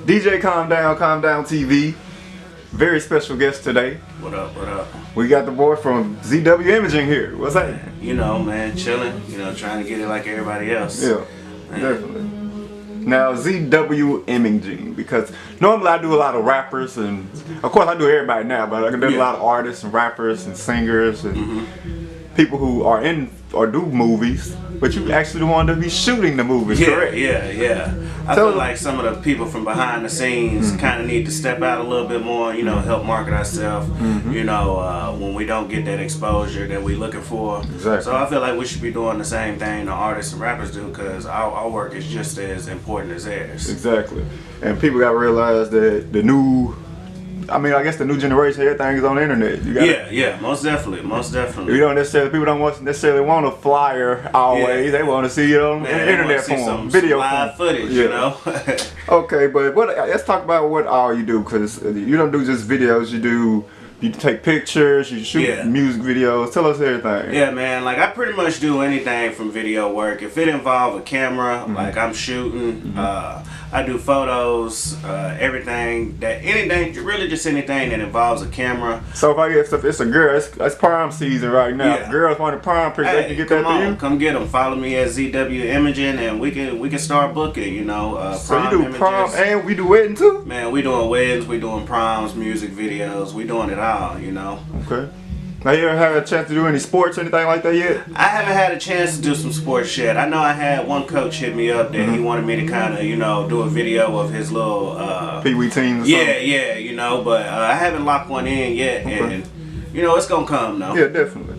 DJ Calm Down TV. Very special guest today. What up, what up? We got the boy from ZW Imaging here. What's that? You know, man, chilling, trying to get it like everybody else. Yeah, man. Definitely. Now, ZW Imaging, because normally I do a lot of rappers, and of course I do everybody now, but I do a lot of artists and rappers and singers and people who are in or do movies, but you actually the one to be shooting the movies, correct? Yeah. I feel like some of the people from behind the scenes kind of need to step out a little bit more, help market ourselves, when we don't get that exposure that we're looking for. Exactly. So I feel like we should be doing the same thing the artists and rappers do, because our work is just as important as theirs. Exactly. And people got to realize that the new generation, everything is on the internet. You Yeah, most definitely. You don't necessarily, people don't necessarily want a flyer always. They want to see it on internet form, video live form. footage, Okay, but let's talk about what all you do, because you don't do just videos. You take pictures, you shoot music videos. Tell us everything. Yeah, man. Like, I pretty much do anything from video work. If it involves a camera, like I'm shooting, I do photos, really just anything that involves a camera. So if I get stuff, it's a girl. It's prime season right now. If girls want a prime picture, they can get that to you. Come get them. Follow me at ZW Imaging, and we can start booking. So you do prom and we do wedding too. Man, we doing weddings, we doing proms, music videos, we doing it all. Okay. Now, you ever had a chance to do any sports, anything like that yet? I haven't had a chance to do some sports yet. I know I had one coach hit me up that he wanted me to kind of, do a video of his little Pee-wee teams. But I haven't locked one in yet, and it's gonna come though. Yeah, definitely.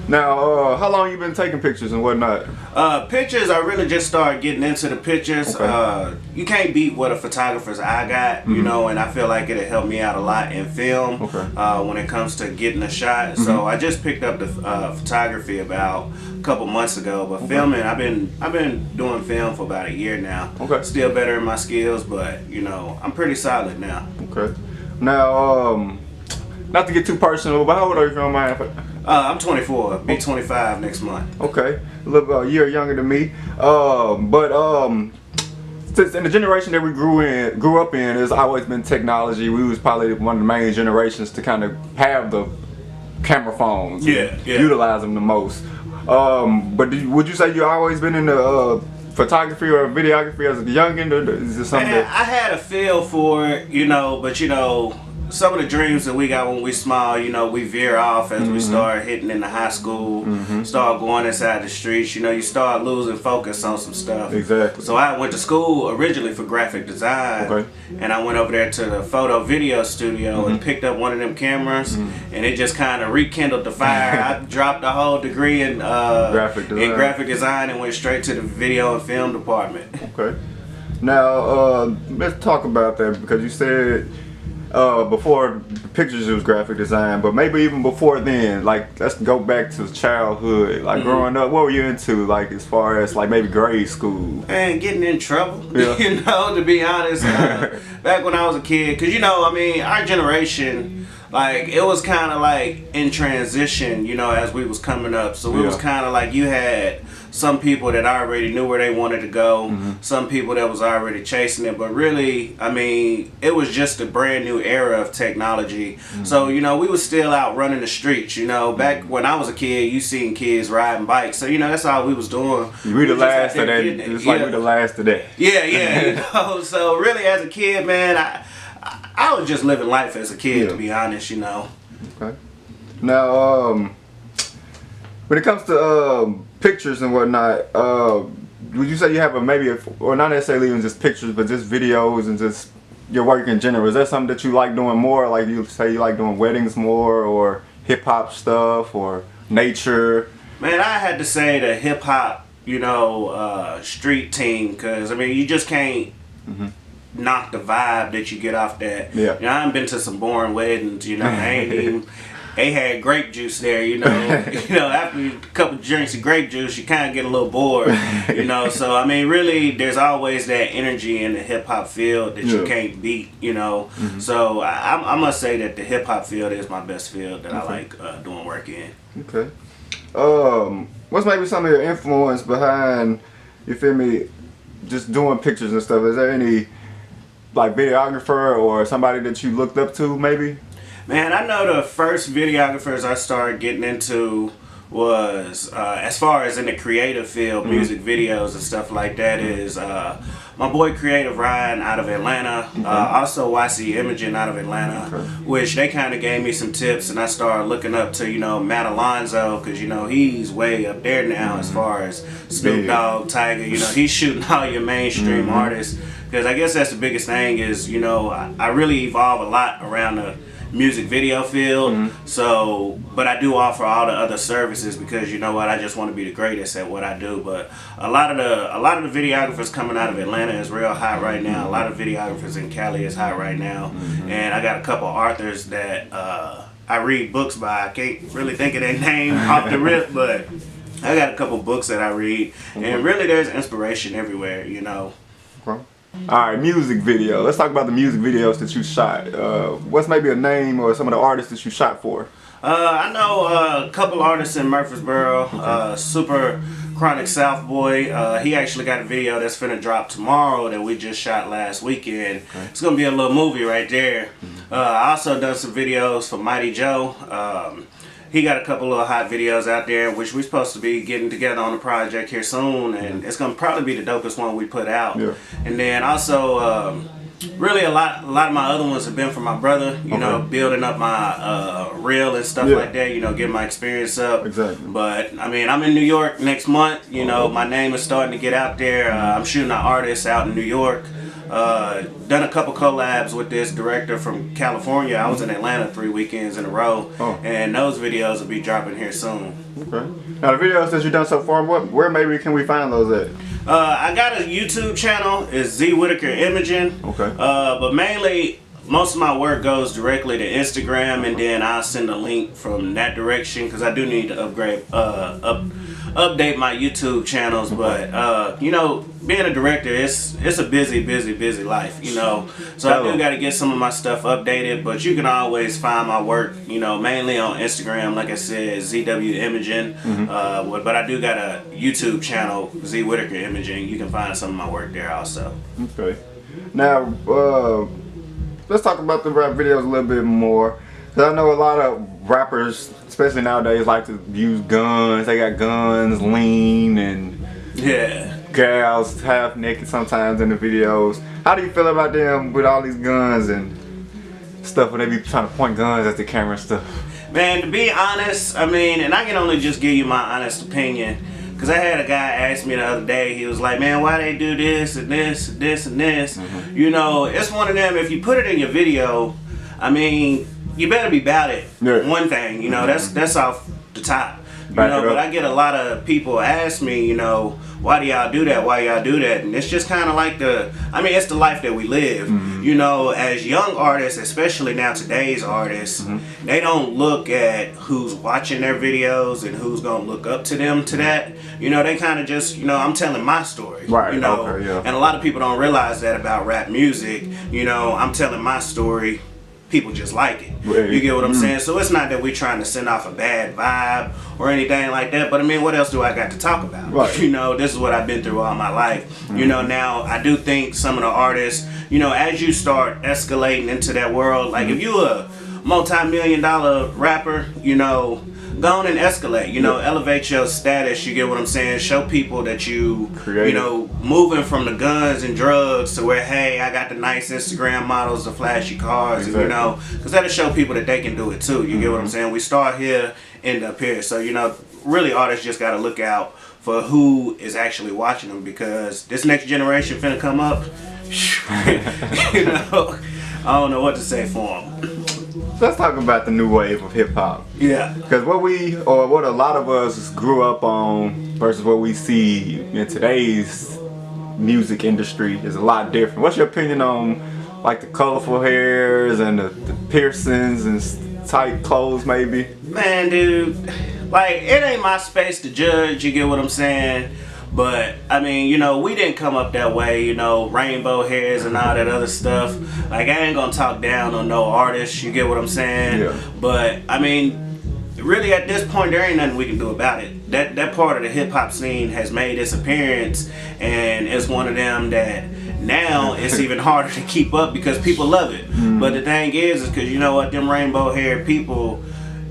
Now, how long you been taking pictures and whatnot? Pictures, I really just started getting into the pictures. Okay. You can't beat what a photographer's eye got, and I feel like it'll help me out a lot in film when it comes to getting a shot. So I just picked up the photography about a couple months ago, but filming, I've been doing film for about a year now. Okay. Still better in my skills, but I'm pretty solid now. Okay. Now, not to get too personal, but how old are you, if you don't mind? I'm 24. Be 25 next month. Okay, a year younger than me. Since in the generation that we grew up in, has always been technology. We was probably one of the main generations to kind of have the camera phones. Utilize them the most. But would you say you always been in the photography or videography as a youngin'? Or is this something I had a feel for it, but some of the dreams that we got when we small, we veer off as we start hitting into high school, start going inside the streets, you start losing focus on some stuff. Exactly. So I went to school originally for graphic design, and I went over there to the photo video studio and picked up one of them cameras, and it just kind of rekindled the fire. I dropped the whole degree in graphic design and went straight to the video and film department. Okay. Now, let's talk about that, because you said before pictures it was graphic design, but maybe even before then, like, let's go back to childhood, like growing up, what were you into, like, as far as like maybe grade school? Man, getting in trouble, to be honest, back when I was a kid, because our generation, like, it was kind of like in transition, as we was coming up, so it was kind of like you had some people that already knew where they wanted to go, some people that was already chasing it, but really, it was just a brand new era of technology. So, we was still out running the streets, back when I was a kid, you seen kids riding bikes, so, that's all we was doing. We the last of that, it's like we the last of that. Yeah, so really as a kid, man, I was just living life as a kid, to be honest, Okay. Now, when it comes to pictures and whatnot, would you say you have or not necessarily even just pictures, but just videos and just your work in general? Is that something that you like doing more? Like, you say you like doing weddings more, or hip hop stuff, or nature? Man, I had to say the hip hop, street team, because you just can't knock the vibe that you get off that. I've been to some boring weddings, I ain't even. They had grape juice there, after a couple drinks of grape juice, you kind of get a little bored, So, really, there's always that energy in the hip-hop field that you can't beat, So, I must say that the hip-hop field is my best field that I like doing work in. Okay. What's maybe some of your influence behind, you feel me, just doing pictures and stuff? Is there any like videographer or somebody that you looked up to, maybe? Man, I know the first videographers I started getting into was, as far as in the creative field, music videos and stuff like that, is my boy Creative Ryan out of Atlanta, also YC Imaging out of Atlanta, which they kind of gave me some tips, and I started looking up to, you know, Matt Alonzo, because, you know, he's way up there now as far as Snoop Dogg, Tiger, you know, he's shooting all your mainstream artists, because I guess that's the biggest thing is, you know, I really evolve a lot around the music video field, so but I do offer all the other services because, you know what, I just want to be the greatest at what I do. But a lot of the videographers coming out of Atlanta is real hot right now. A lot of videographers in Cali is hot right now, and I got a couple authors that I read books by. I can't really think of their name off the rip, but I got a couple books that I read, and really there's inspiration everywhere, you know. Alright, music video. Let's talk about the music videos that you shot. What's maybe a name or some of the artists that you shot for? I know a couple artists in Murfreesboro. Super Chronic South Boy. He actually got a video that's finna drop tomorrow that we just shot last weekend. It's gonna be a little movie right there. I also done some videos for Mighty Joe. He got a couple of hot videos out there, which we're supposed to be getting together on a project here soon, and it's gonna probably be the dopest one we put out. And then also, really a lot of my other ones have been for my brother. You know, building up my reel and stuff like that. You know, getting my experience up. But I mean, I'm in New York next month. You know, my name is starting to get out there. I'm shooting an artist out in New York. Done a couple collabs with this director from California. I was in Atlanta 3 weekends in a row, and those videos will be dropping here soon. Now the videos that you've done so far, where maybe can we find those at? I got a YouTube channel. It's Z Whitaker Imaging. But mainly, most of my work goes directly to Instagram, and then I'll send a link from that direction because I do need to update my YouTube channels. But you know, being a director, it's a busy life, you know. So I do got to get some of my stuff updated, but you can always find my work, you know, mainly on Instagram, like I said, ZW Imaging. But I do got a YouTube channel, Z Whitaker Imaging. You can find some of my work there also. Now, let's talk about the rap videos a little bit more. Cause I know a lot of rappers, especially nowadays, like to use guns. They got guns, lean, and gals half naked sometimes in the videos. How do you feel about them with all these guns and stuff when they be trying to point guns at the camera and stuff? Man, to be honest, I mean, and I can only just give you my honest opinion. Cause I had a guy ask me the other day, he was like, man, why they do this and this and this and this? You know, it's one of them, if you put it in your video, I mean, you better be about it. One thing, you know, that's off the top. You know, but I get a lot of people ask me, you know, why do y'all do that? Why y'all do that? And it's just kind of like it's the life that we live. You know, as young artists, especially now today's artists, they don't look at who's watching their videos and who's gonna look up to them to that. You know, they kind of just, you know, I'm telling my story. You know, and a lot of people don't realize that about rap music. You know, I'm telling my story. People just like it. You get what I'm saying? So it's not that we're trying to send off a bad vibe or anything like that, but I mean, what else do I got to talk about? You know, this is what I've been through all my life. You know, now I do think some of the artists, you know, as you start escalating into that world, like if you a multi-million-dollar rapper, you know, go on and escalate, you know, elevate your status, you get what I'm saying? Show people that you know, moving from the guns and drugs to where, hey, I got the nice Instagram models, the flashy cars, and, you know, because that'll show people that they can do it too, you get what I'm saying? We start here, end up here. So, you know, really artists just got to look out for who is actually watching them, because this next generation finna come up, you know, I don't know what to say for them. Let's talk about the new wave of hip hop. Because what a lot of us grew up on versus what we see in today's music industry is a lot different. What's your opinion on like the colorful hairs and the piercings and tight clothes maybe? Man, dude, like it ain't my space to judge, you get what I'm saying? But I mean, you know, we didn't come up that way, you know, rainbow hairs and all that other stuff. Like, I ain't gonna talk down on no artist, you get what I'm saying? But I mean, really at this point there ain't nothing we can do about it. That part of the hip hop scene has made its appearance, and it's one of them that Now it's even harder to keep up because people love it. But the thing is because you know what, them rainbow haired people,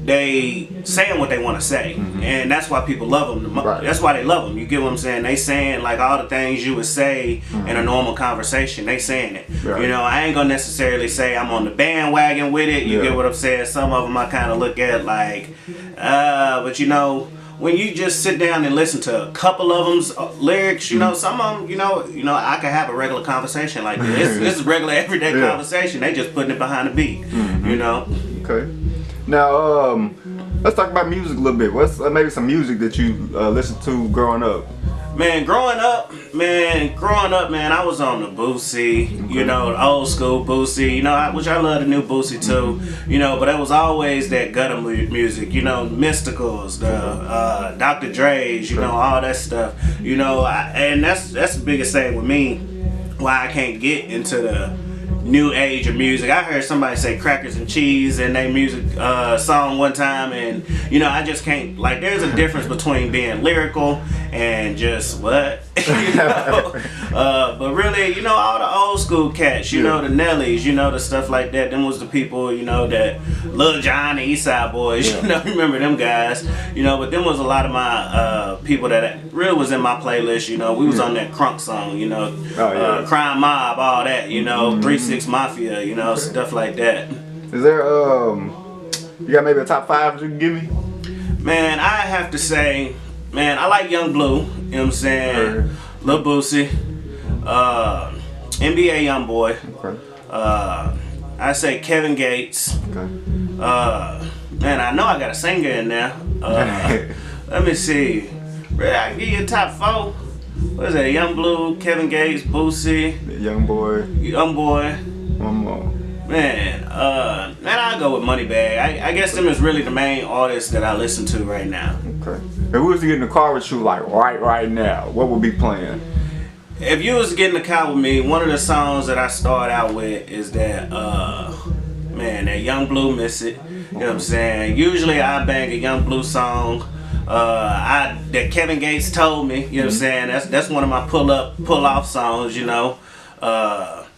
they saying what they want to say, and that's why people love them. Right. That's why they love them. You get what I'm saying? They saying like all the things you would say in a normal conversation. They saying it. Right. You know, I ain't gonna necessarily say I'm on the bandwagon with it. You get what I'm saying? Some of them I kind of look at like, but you know, when you just sit down and listen to a couple of them's lyrics, you know, some of them, you know, I can have a regular conversation like this. This is regular everyday conversation. They just putting it behind the beat. You know. Okay. Now, let's talk about music a little bit. What's maybe some music that you listened to growing up? Man, growing up, man, I was on the Boosie, you know, the old school Boosie, you know, which I love the new Boosie too, you know, but it was always that gutter music, you know, Mysticals, the Dr. Dre's, you know, all that stuff, you know, and that's the biggest thing with me, why I can't get into the new age of music. I heard somebody say crackers and cheese in their music song one time, and you know, I just can't, like, there's a difference between being lyrical and just what you know, but really, you know, all the old school cats, you know, the Nellies, you know, the stuff like that, them was the people, you know, that Lil Jon, the East Side Boys, you know, remember them guys, you know, but them was a lot of my people that really was in my playlist, you know. We was on that crunk song, you know, Crime Mob, all that, you know, 3 6 Mafia, you know, stuff like that. Is there you got maybe a top 5 you can give me? Man, I have to say, man, I like Young Blue, you know what I'm saying? Lil Boosie, NBA Youngboy. I say Kevin Gates. Man, I know I got a singer in there. Let me see. I can give you a top 4. What is that? Young Blue, Kevin Gates, Boosie, Youngboy. One more. Man, I'll go with Moneybagg. I guess them is really the main artists that I listen to right now. Okay. If we was to get in the car with you, like right now, what would be playing? If you was to get in the car with me, one of the songs that I start out with is that, man, that Young Blue Miss It. You know what I'm saying? Usually I bang a Young Blue song. That Kevin Gates Told Me. You know what I'm saying? That's one of my pull off songs. You know.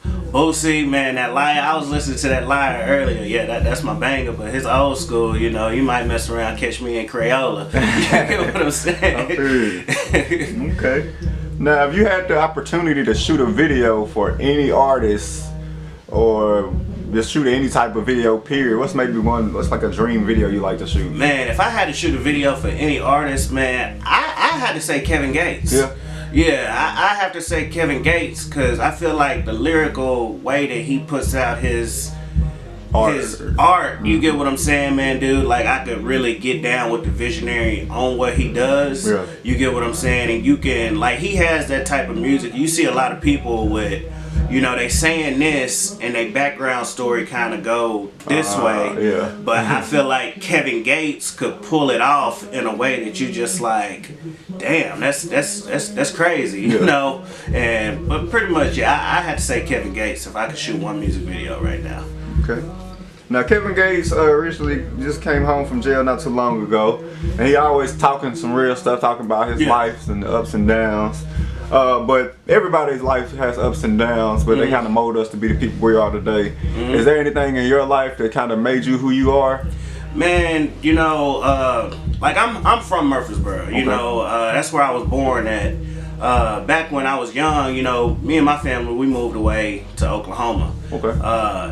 Boosie, man, that Liar, I was listening to that Liar earlier. Yeah, that's my banger, but his old school, you know, you might mess around, catch me in Crayola. You get what I'm saying? Okay. Now, if you had the opportunity to shoot a video for any artist or just shoot any type of video, period, what's like a dream video you like to shoot? Man, if I had to shoot a video for any artist, man, I had to say Kevin Gates. Yeah. Yeah, I have to say Kevin Gates, because I feel like the lyrical way that he puts out his art, you get what I'm saying, man, dude? Like, I could really get down with the visionary on what he does. Yeah. You get what I'm saying? And you can, like, he has that type of music. You see a lot of people with, you know, they saying this and their background story kind of go this way. Yeah. But I feel like Kevin Gates could pull it off in a way that you just like, damn, that's crazy, you know? But pretty much, yeah, I had to say Kevin Gates if I could shoot one music video right now. Okay. Now, Kevin Gates recently just came home from jail not too long ago, and he always talking some real stuff, talking about his life and the ups and downs. But everybody's life has ups and downs, but they kind of mold us to be the people we are today. Is there anything in your life that kind of made you who you are? Man, you know, like I'm from Murfreesboro. You know, that's where I was born at. Back when I was young, you know, me and my family, we moved away to Oklahoma. Okay.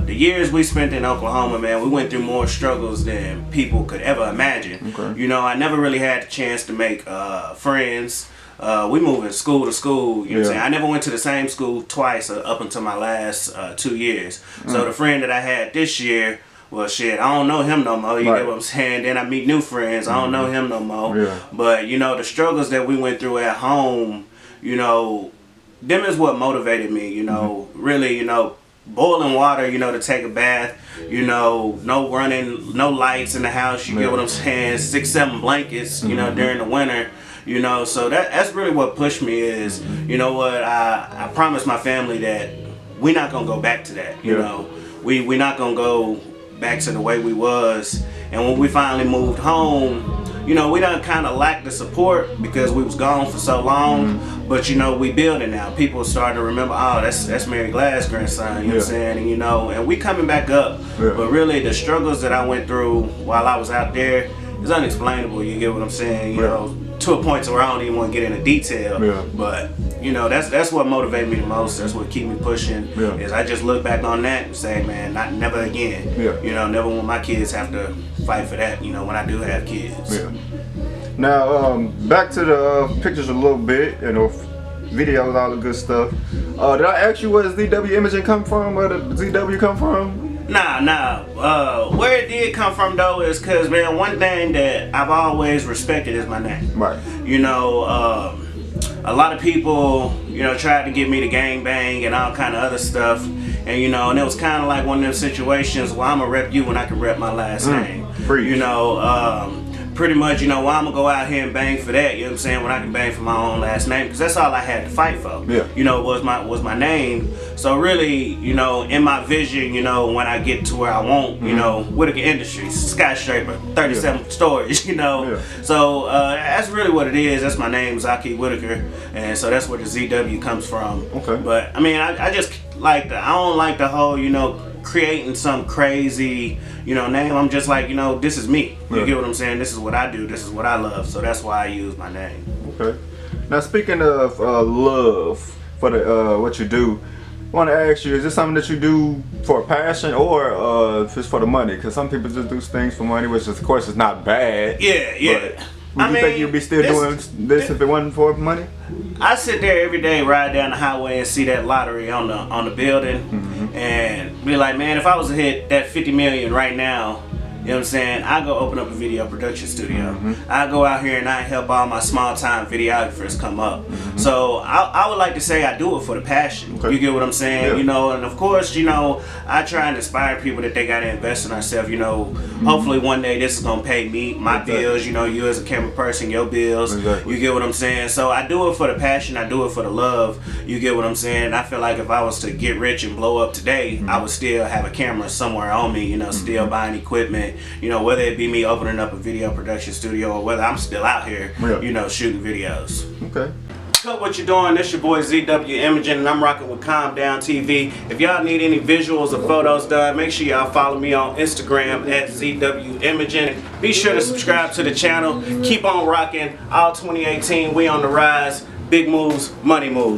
The years we spent in Oklahoma, man, we went through more struggles than people could ever imagine. Okay. You know, I never really had the chance to make friends. We moved school to school, you know what I'm saying? I never went to the same school twice up until my last 2 years. So the friend that I had this year, well, shit, I don't know him no more, you get what I'm saying? Then I meet new friends, I don't know him no more. Yeah. But, you know, the struggles that we went through at home, you know, them is what motivated me, you know, really, you know, boiling water, you know, to take a bath, you know, no running, no lights in the house, you get what I'm saying? 6, 7 blankets, you know, during the winter. You know, so that's really what pushed me is, you know what, I promised my family that we're not going to go back to that, you know. We're not going to go back to the way we was. And when we finally moved home, you know, we done kind of lacked the support because we was gone for so long. But you know, we building now. People starting to remember, oh, that's Mary Glass' grandson. You know what I'm saying? And you know, and we coming back up. But really, the struggles that I went through while I was out there is unexplainable. You get what I'm saying? You know, to a point where I don't even want to get into detail. But you know, that's what motivated me the most. That's what keep me pushing. Is I just look back on that and say, man, never again. You know, never want my kids have to fight for that. You know, when I do have kids. Now, back to the pictures a little bit. You know, videos, all the good stuff. Did I ask you where ZW Imaging come from? Where the ZW come from? Nah. Where it did come from though is cause man, one thing that I've always respected is my name. Right. You know, a lot of people, you know, tried to get me to gangbang and all kind of other stuff. And you know, and it was kind of like one of those situations where I'm gonna rep you when I can rep my last name. You know, pretty much, you know, well, I'm gonna go out here and bang for that, you know what I'm saying, when I can bang for my own last name, because that's all I had to fight for. You know, was my name. So really, you know, in my vision, you know, when I get to where I want, you know, Whitaker Industries, skyscraper, 37 stories, you know. So that's really what it is. That's my name, Zaki Whitaker, and so that's where the ZW comes from. But I mean, I just like I don't like the whole, you know, creating some crazy, you know, name. I'm just like, you know, this is me. You get what I'm saying? This is what I do. This is what I love. So that's why I use my name. Now speaking of love for the what you do, I want to ask you: is this something that you do for a passion or if it's for the money? Because some people just do things for money, which is, of course is not bad. But would you think you'd be still doing this if it wasn't for money? I sit there every day, ride down the highway and see that lottery on the building, and be like, man, if I was to hit that 50 million right now, you know what I'm saying, I go open up a video production studio. I go out here and I help all my small time videographers come up. So I would like to say I do it for the passion. You get what I'm saying? You know, and of course, you know, I try and inspire people that they gotta invest in ourselves. You know, hopefully one day this is gonna pay me my bills. You know, you as a camera person, your bills. You get what I'm saying? So I do it for the passion. I do it for the love. You get what I'm saying? I feel like if I was to get rich and blow up today, I would still have a camera somewhere on me. You know, still buying equipment. You know, whether it be me opening up a video production studio or whether I'm still out here, you know, shooting videos. Up what you're doing, this your boy ZW Imaging, and I'm rocking with Calm Down TV. If y'all need any visuals or photos done, make sure y'all follow me on Instagram at ZW Imaging. Be sure to subscribe to the channel. Keep on rocking. All 2018, we on the rise. Big moves, money moves.